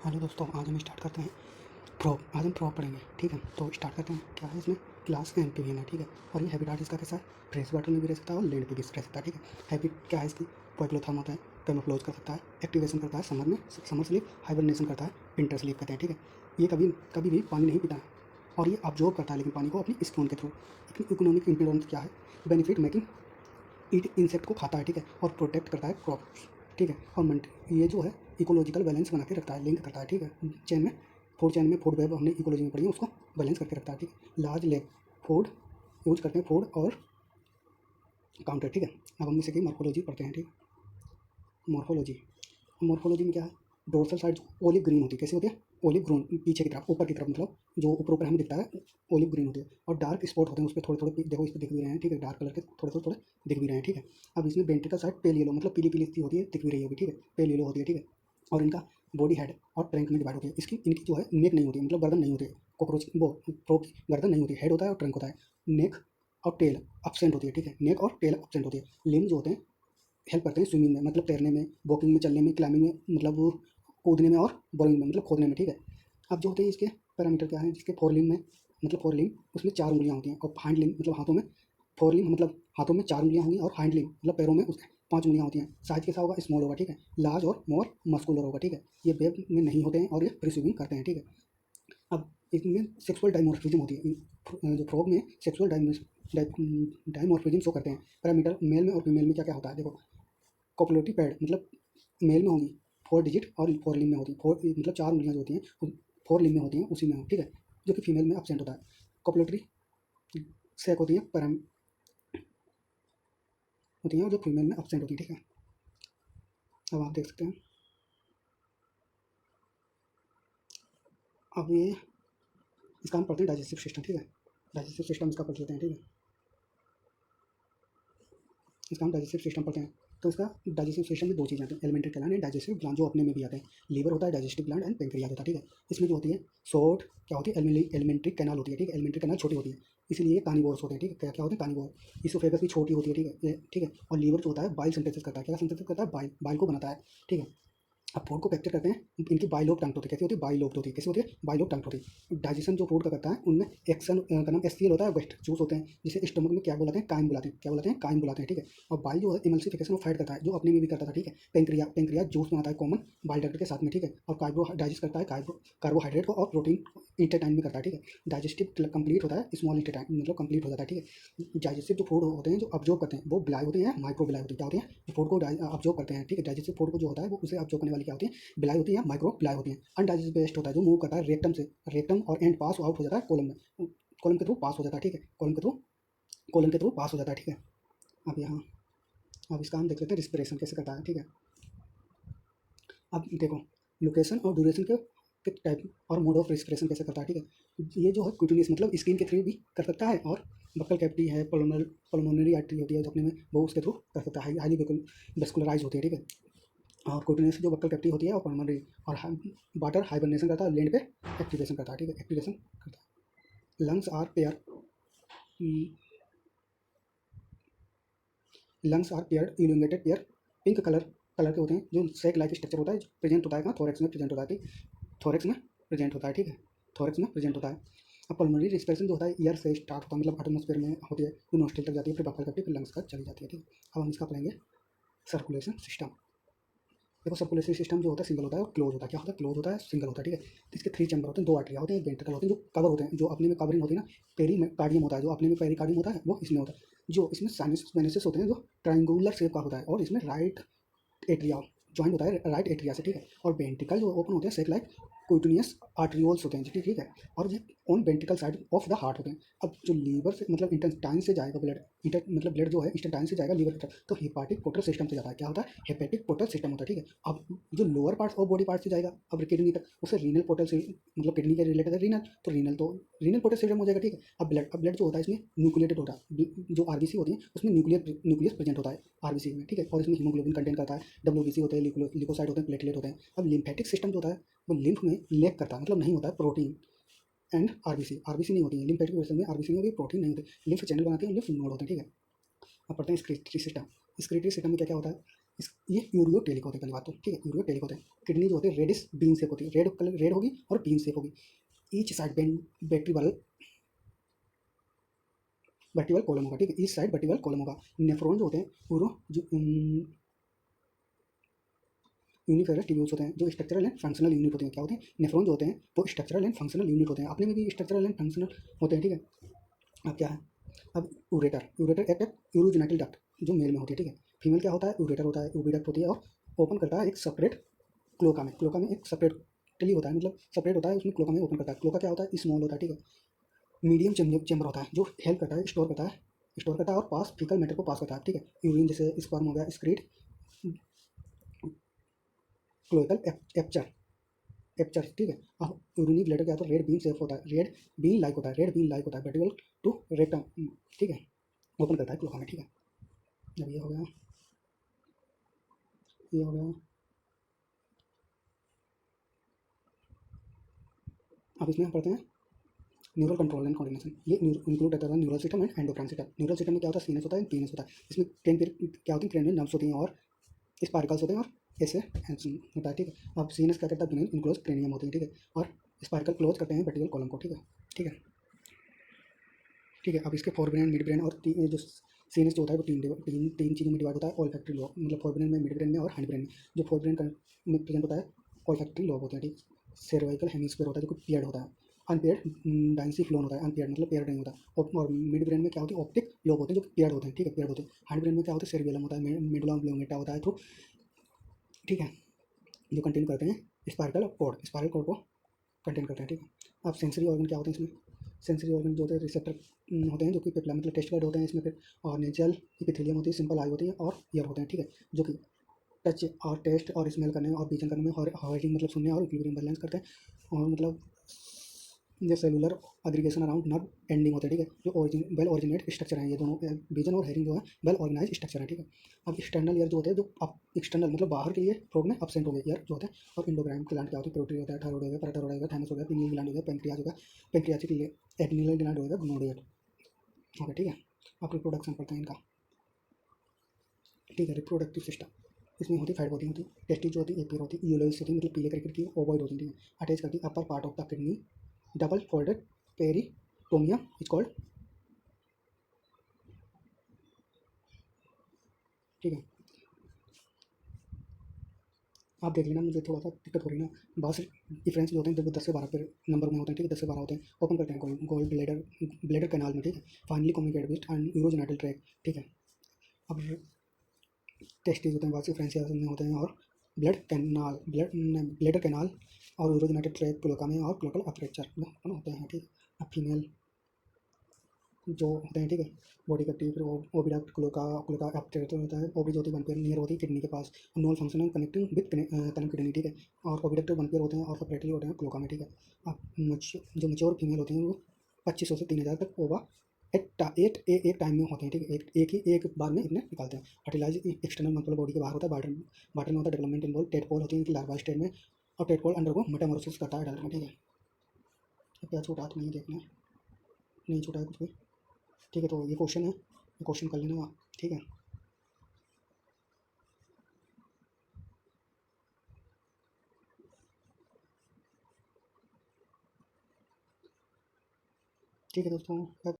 Hello दोस्तों, आज हम स्टार्ट करते हैं प्रोब। आज हम प्रोब पढ़ेंगे, ठीक है। तो स्टार्ट करते हैं। क्या है इसमें? क्लास का एम्फीबियन है, ठीक है। और ये हैबिटाट इसका कैसा है? फ्रेश वाटर में भी रह सकता है और लैंड पे भी रह सकता है, ठीक है। हैबिट क्या है इसकी? पोइक्लोथर्म होता है, कैमोफ्लेज कर सकता है, एक्टिवेशन करता है समर में, समर स्लीप, हाइबरनेशन करता है, विंटर स्लीप कहते हैं, ठीक है। ये कभी कभी भी पानी नहीं पीता है और ये ऑब्जॉर्व करता है लेकिन पानी को अपनी स्पून के थ्रू। इकोनॉमिक इम्पोर्टेंस क्या है? बेनिफिट मेकिंग, ईट इंसेक्ट को खाता है, ठीक है। और प्रोटेक्ट करता है क्रॉप्स, ठीक है। और ये जो है इकोलॉजिकल बैलेंस बना के रखता है, लिंक करता है, ठीक है। चेन में फूड वेब हमने इकोलॉजी में पढ़ी है, उसको बैलेंस करके रखता है, ठीक है। लार्ज लेग फूड यूज करते हैं, फूड और काउंटर, ठीक है। अब हम इसे की मॉर्फोलॉजी पढ़ते हैं, ठीक है। मॉर्फोलॉजी में क्या है? डोर्सल साइड ओलिव ग्रीन होती है। कैसी होती है? ओलिव ग्रीन, पीछे की तरफ, ऊपर की तरफ, मतलब जो ऊपर ऊपर हमें दिखता है ओलिव ग्रीन होती है। और डार्क स्पॉट होते हैं उस पर, थोड़े थोड़े देखो, इस पर दिख भी रहे हैं, ठीक है। डार्क कलर के थोड़े दिख भी रहे हैं, ठीक है। अब इसमें वेंट्रिकल साइड पेल येलो, मतलब पीली पीली सी होती है, दिख भी रही होगी, ठीक है। पेल येलो होती है, ठीक है। और इनका बॉडी हेड और ट्रंक में डिवाइड होती है। इनकी जो है नेक नहीं होती है, मतलब गर्दन नहीं होती है। कॉकरोच वो प्रोब गर्दन नहीं होती है, हेड होता है और ट्रंक होता है। नेक और टेल अब्सेंट होती है, ठीक है। नेक और टेल अब्सेंट होती है। लिम्ब जो होते हैं हेल्प करते हैं स्विमिंग में, मतलब तैरने में, वॉकिंग में, चलने में, क्लाइंबिंग में, मतलब वो कूदने में, और बोरिंग में, मतलब खोदने में, ठीक है। अब जो होते हैं इसके पैरामीटर क्या है? जिसके फोर लिंग में, मतलब फोर लिंग, उसमें 4 उंगलियाँ होती हैं। और हाइंड लिंग मतलब हाथों में, फोर लिंग मतलब हाथों में 4 उंगलियाँ होंगी, और हाइंड लिंग मतलब पैरों में उसके 5 उंगलियाँ होती हैं। साइज कैसा होगा? स्मॉल होगा, ठीक है। लार्ज और मोर मस्कुलर होगा, ठीक है। ये वेब में नहीं होते हैं और ये फ्री स्विमिंग करते हैं, ठीक है। अब इसमें सेक्सुअल डाइमॉर्फिज्म होती है। जो फ्रॉग में सेक्सुअल डाइमॉर्फिज्म शो करते हैं। पैरामीटर मेल में और फीमेल में क्या क्या होता है? देखो, कॉपुलेटरी पैड मतलब मेल में होगी 4 डिजिट और 4 लिंग में होती है। 4 मतलब 4 उंगलियाँ जो होती हैं 4 लिंग में होती हैं, उसी में हो, ठीक है। जो कि फीमेल में एब्सेंट होता है। कॉपुलेटरी सैक होती है, पैराम होती हैं, और जो फीमेल में एब्सेंट होती है, ठीक है। अब आप देख सकते हैं। अब ये इसका हम पढ़ते हैं डाइजेस्टिव सिस्टम, ठीक है। डाइजेस्टिव सिस्टम इसका पढ़ लेते हैं, ठीक है। इसका हम डाइजेस्टिव सिस्टम पढ़ते हैं। तो इसका डाइजेस्टिव सिस्टम में 2 चीज़ें आती हैं, alimentary gland and digestive gland, जो अपने में भी आते हैं। लीवर होता है, डाइजेस्टिव ग्लैंड एंड पेंक्रियाज होता है, ठीक है। इसमें जो होती है शॉर्ट क्या होती है? एलिमेंट्री कैनाल होती है, ठीक है। एलिमेंट्री कैनाल छोटी होती है, इसलिए ये कार्निवोर्स होते हैं, ठीक है। क्या क्या होते हैं? कार्निवोर। इसोफेगस भी छोटी होती है, ठीक है, ठीक है। और लीवर जो होता है बाइल सिंथेसिस करता है। क्या सिंथेसिस करता है? बाइल को बनाता है, ठीक है। अब फूड को कैप्चर करते हैं, इनकी बाइलोब टंक्ट होती है। कैसी होती है? बाइलोब होती है। कैसी होती है? बाइलोब टंक्ट होती है। डाइजेशन जो फूड का करता है उनमें एक्शन का नाम एससीएल होता है, वेस्ट जूस होते हैं, जिसे स्टमक में क्या बुलाते हैं? काइम बुलाते हैं। क्या बुलाते हैं? काइम बुलाते हैं, ठीक है। और बाइल जो है इमल्सिफिकेशन ऑफ फैट करता है, जो अपने में भी करता था, ठीक है। पेंक्रिया जूस बनाता है कॉमन बाइल डक्ट के साथ में, ठीक है। और कार्बो डाइजेस्ट करता है कार्बोहाइड्रेट को, और प्रोटीन इंटेटाइन में करता है, ठीक है। डाइजेस्टिव कंप्लीट होता है स्मॉल इंटेटाइन, मतलब कंप्लीट हो जाता है, ठीक है। डाइजेस्टिव जो फूड होते हैं जो ऑब्जॉर्व करते हैं वो बिलाई होती है, माइक्रो बिलाई होती है। क्या होती है? जो फूड को ऑब्जॉर्व करते हैं, ठीक है। डाइजेस्टिव फूड को जो होता है वो उसे ऑब्जॉर्व करने वाली क्या होती है? बिलाई होती है, माइक्रो बिलाई होती है। अनडाइजेस्टिव वेस्ट होता है जो मूव करता है रेक्टम से, रेक्टम और एंड पास आउट हो जाता है कोलम में, कोलम के थ्रू पास हो जाता है, ठीक है। कोलम के थ्रू पास हो जाता है, ठीक है। अब यहाँ अब इसका हम देख लेते हैं रिस्पिरेशन कैसे करता है, ठीक है। अब देखो, लोकेशन और ड्यूरेशन के टाइप और मोड ऑफ रेस्पिरेशन कैसे करता है, ठीक है। ये जो है क्यूटिनियस मतलब स्किन के थ्रू भी कर सकता है, और बक्कल कैविटी है, पल्मोनरी आर्टरी होती है जो अपने में, वो उसके थ्रू कर सकता है, हाईली वेस्कुलराइज होती है, ठीक है। और क्यूटिनियस जो बक्कल कैविटी होती है और पल्मोनरी, और वाटर हाइबरनेशन करता है, लैंड पे एक्टिवेशन करता है, ठीक है। एक्टिवेशन करता है। Lungs are pair illuminated pair, pink colour के होते हैं, जो सेक लाइक स्ट्रक्चर होता है, प्रेजेंट होता है कहाँ? थोरेक्स में प्रेजेंट होता है, थोरेक्स में प्रेजेंट होता है, ठीक है। थोरेक्स में प्रेजेंट होता है। अब पल्मोनरी रिस्पिरेशन जो होता है ईयर से स्टार्ट होता है, मतलब एटमॉस्फेयर में होती है, फिर नोस्ट्रल तक जाती है, फिर बफर करके फिर लंग्स तक चली जाती है, ठीक है। अब हम इसका पढ़ेंगे सर्कुलेशन सिस्टम। देखो, सर्कुलेटरी सिस्टम जो होता है सिंगल होता है और क्लोज होता है। क्या होता है? क्लोज होता है, सिंगल होता है, ठीक है। तो इसके 3 चैम्बर होते हैं, 2 आर्टरिया होते हैं, एक वेंट्रिकल होते हैं, जो कवर होते हैं, जो अपने में कवरिंग होती है ना, पेरिकार्डियम होता है, जो अपने में पेरिकार्डियम होता है वो इसमें होता है। जो इसमें साइनस वेनेसेस होते हैं, जो ट्रायंगुलर शेप का होता है, और इसमें राइट एट्रिया जॉइंट होता है राइट एट्रिया से, ठीक है। और वेंट्रिकल जो ओपन होते हैं सेक लाइक क्यूटिनियस आर्ट्रियोल्स होते हैं, ठीक है। और ये on ventricle side of the heart होते हैं। अब जो लीवर से मतलब इंटेस्टाइन से जाएगा ब्लड, मतलब ब्लड जो है इंटेस्टाइन से जाएगा लीवर तक, तो हेपाटिक पोर्टल सिस्टम से जाता है। क्या होता है? हेपेटिक पोर्टल सिस्टम होता है, ठीक है। अब जो lower parts of body part से जाएगा अब किडनी तक, उसे रीनल पोर्टल से, मतलब किडनी के रिलेटेड है रीनल, तो रीनल पोर्टल सिस्टम हो जाएगा, ठीक है। अब ब्लड जो होता है इसमें न्यूक्लिएटेड होता है, जो आरबीसी होती है उसमें न्यूक्लियस प्रेजेंट होता है आरबीसी में, ठीक है। और इसमें हीमोग्लोबिन कंटेंट करता है, डब्ल्यूबीसी होते हैं, लिकोसाइड होते हैं, प्लेटलेट होते हैं। अब लिम्फेटिक सिस्टम जो होता है वो लिम्फ में लेक करता है, मतलब नहीं होता है प्रोटीन एंड आरबीसी नहीं होती है लिम्फेटिक सिस्टम में, आरबीसी नहीं होती, प्रोटीन नहीं होती, लिम्फ चैनल बनाते हैं, लिम्फ नोड होते हैं, ठीक है। अब पढ़ते हैं स्क्रीटरी सिस्टम। स्क्रीटरी सिस्टम में क्या क्या होता है? ये यूरियोटेलिक होते हैं पहली बात तो, ठीक है, यूरियोटेलिक होते हैं। किडनी जो होते हैं रेडिस बीन शेप होती है, रेड कलर रेड होगी और बीन शेप होगी। Each side ventricle vertical column होगा, ठीक है, ईच साइड वर्टिकल कॉलम होगा। नेफ्रॉन जो होते हैं पूरा जो यूनिफेरस ट्यूब्यूल्स होते हैं जो स्ट्रक्चरल एंड फंक्शनल यूनिट होते हैं। क्या होते हैं? नेफ्रॉन जो होते हैं वो स्ट्रक्चरल एंड फंक्शनल यूनिट होते हैं, अपने में भी स्ट्रक्चरल एंड फंक्शनल होते हैं, ठीक है। अब क्या है? अब यूरेटर, यूरेटर एक यूरोजेनिटल डक्ट जो मेल में होती है, ठीक है। फीमेल क्या होता है? यूरेटर होता है, यूबीडक्ट होती है और ओपन करता है एक सेपरेट क्लोका में। क्लोका में एक सेपरेटली होता है, मतलब सेपरेट होता है, उसमें क्लोका में ओपन करता है। क्लोका क्या होता है? स्मॉल होता है, ठीक है। मीडियम चेम्बर होता है जो हेल्प करता है, स्टोर करता है और पास फीकल मैटर को पास करता है, ठीक है। यूरिन जैसे स्पर्म हो गया, स्क्रीट, क्लोइकल एप्चर एप्चर, ठीक है। अब यूरिनी ब्लैडर क्या होता है? रेड बीन शेप होता है, रेड बीन लाइक होता है, रेड बीन लाइक होता है, वर्टिकल टू रेक्टम, ठीक है, ओपन करता है क्लोका में, ठीक है। जब ये हो गया, ये हो गया, अब इसमें हम पढ़ते हैं न्यूरल कंट्रोल एंड कोऑर्डिनेशन। ये इंक्लूड करता है neural system and endocrine system. Neural system में क्या होता है? सीनस होता है, पीनस होता है। इसमें क्या होती है? क्रेनियल नर्व्स होती हैं और स्पार्कल्स होते हैं और ऐसे होता है, ठीक है। अब सीनस क्या करता है? बिना इनक्लोज क्रेनियम होती है, ठीक है, और स्पार्कल क्लोज करते हैं वर्टिकल कॉलम को, ठीक है, ठीक है, ठीक है। अब इसके फोर ब्रेन, मिड ब्रेन और जो सीनस जो होता है वो तीन चीज़ों में डिवाइड होता है। ऑल्फैक्टरी लॉब, मतलब फोर ब्रेन में, मिड ब्रेन में और हाइंड ब्रेन में। जो फोर ब्रेन में प्रेजेंट होता है ऑल्फैक्टरी लॉब होता है, ठीक। सर्वाइकल हेमिस्फीयर होता है जो कि पेयर्ड होता है। अनपेयर्ड डाइंसिफ्लोन होता है, अनपेयर्ड मतलब पेयर्ड नहीं होता। और मिड ब्रेन में क्या होती है? ऑप्टिक लोब होते हैं जो पेयर्ड होते हैं, ठीक है, पेयर्ड होते हैं। हाइंड ब्रेन में क्या होता है? सेरिबेलम होता है, मेडुला ऑब्लोंगेटा होता है, तो ठीक है, जो कंटेन करते हैं स्पाइरल कोड को कंटेन करते हैं, ठीक है। अब सेंसरी ऑर्गन क्या होते हैं इसमें? सेंसरी ऑर्गन जो होते हैं रिसेप्टर होते हैं जो कि पेपला मतलब टेस्ट बर्ड होते हैं इसमें, फिर और नेचुरल इपिथेलियम होती है, सिंपल आई होती है और ईयर होते हैं, ठीक है, जो कि टच और टेस्ट और स्मेल करने और विजन करने में और हॉरिंग मतलब सुनने और इक्विलिब्रियम बैलेंस करते हैं। और मतलब ये cellular aggregation around nerve ending होते हैं, ठीक है, जो वेल ऑरिजिनेट स्ट्रक्चर हैं ये दोनों। विजन और हेयरिंग जो है वेल ऑर्गेनाइज स्ट्रक्चर है, ठीक है। अब एक्सटर्नल ईयर जो होते हैं जो अब एक्सटर्नल मतलब बाहर के लिए फ्रॉग में एब्सेंट हो गए ईयर जो होते हैं। और इंडोग्राइन ग्लैंड क्या होती है? प्रोटी होता है, थायराइड हो गया, पैराथायरॉइड हो गया, थाइमस हो गया, पिनियल ग्लैंड हो गया, पेंक्रियाज हो गया, पेंक्रियाटिक एड्रिनल ग्लैंड हो गया, गोनाडोइड हो गया, ठीक है। अब रिप्रोडक्शन पढ़ते हैं इनका, ठीक है। रिप्रोडक्टिव सिस्टम इसमें होती है 5 होती है। टेस्टिस जो होती है 1 पेयर होती है। यूलोइस होती है मतलब पीले क्रिकेट की, ओवॉइड होती है, अटैच करती है upper part of the kidney, double folded peritoneum is called, ठीक है। आप देख लेना, मुझे थोड़ा सा दिक्कत हो रही है ना, बहुत से डिफरेंस जो होते हैं जब 10 से 12 पे नंबर में होते हैं, ठीक है, 10 से 12 होते हैं। ओपन करते हैं गोल ब्लेडर कैनाल में, ठीक है, finally communicate with and urogenital track, ठीक है। अब टेस्टिस होते हैं बहुत से फ्रेंच में होते हैं और ब्लेडर कैनाल और यूरोजेनिटल ट्रैक क्लोका में और क्लोकल अपर्चर में होते हैं, ठीक है। अब फीमेल जो होते हैं, ठीक है, बॉडी कट्टी, फिर ओविडक्ट क्लोका एप्टेटर होता है। ओवरी जो होती है 1 पेयर नियर होती है किडनी के पास, non functional connecting with connect kidney, ठीक है। और ओविडक्ट 1 पेयर होते हैं और सेपरेटली होते हैं क्लोका में, ठीक है। अब जो मेच्योर फीमेल होती हैं वो 2500 से 3000 तक ओवा एक टाइम में होते हैं, ठीक है, एक बार में इतने निकालते हैं। फर्टिलाइज एक्सटर्नल मतलब बॉडी के बाहर होता है, वाटर में होता है। डेवलपमेंट इन्वॉल्व टेडपोल होती है कि लार्वा स्टेज में, और टेडपोल अंडर को मेटामोरसिस करता है अडल्ट में, ठीक है। अब क्या छूटा तो नहीं देखना, नहीं छूटा है कुछ भी, ठीक है। तो ये क्वेश्चन है, ये क्वेश्चन कर लेना आप, ठीक है, ठीक है दोस्तों।